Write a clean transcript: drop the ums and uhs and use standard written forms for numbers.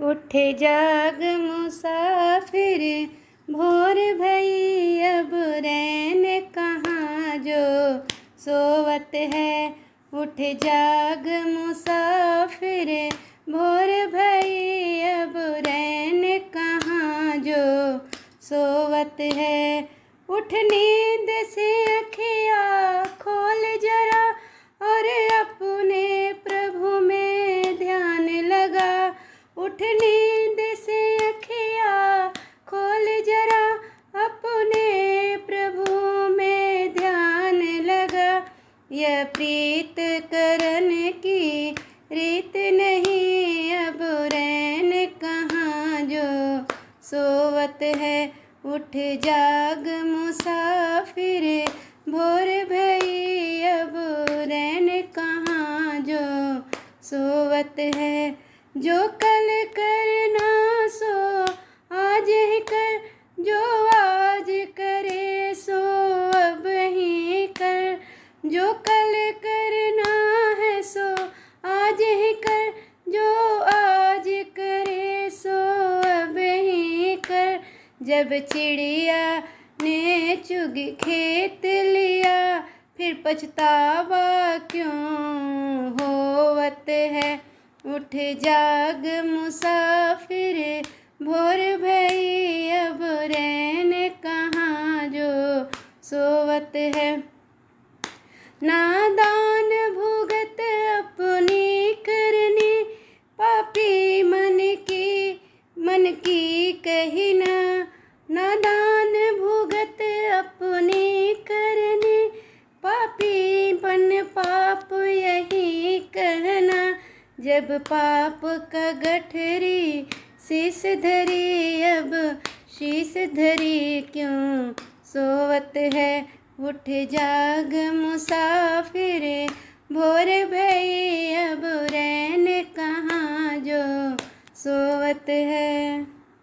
उठे जाग मुसाफिर, भोर भई अब रैन कहाँ जो सोवत है। उठ जाग मुसाफिर, भोर भई अब रैन कहाँ जो सोवत है। उठ नींद से अखिया खोल जरा, और अपने प्रभु में ध्यान लगा। उठ नींद से अखिया खोल जरा, अपने प्रभु में ध्यान लगा। यह प्रीत करन की रीत नहीं, अब रैन कहाँ जो सोवत है। उठ जाग मुसाफिर, भोर भई अब रैन कहाँ जो सोवत है। जो कल करना सो आज ही कर, जो आज करे सो अब ही कर। जो कल करना है सो आज ही कर, जो आज करे सो अब ही कर। जब चिड़िया ने चुग खेत लिया, फिर पछतावा क्यों होवत है। उठ जाग मुसाफिर, भोर भई अब रैन कहाँ जो सोवत है। नादान भुगत अपनी करनी, पापी मन की कही ना। नादान भुगत अपनी करनी, पापीपन पाप यही कहना। जब पाप का गठरी शीस धरी, अब शीस धरी क्यों सोवत है। उठ जाग मुसाफिर, भोर भई अब रैन कहाँ जो सोवत है।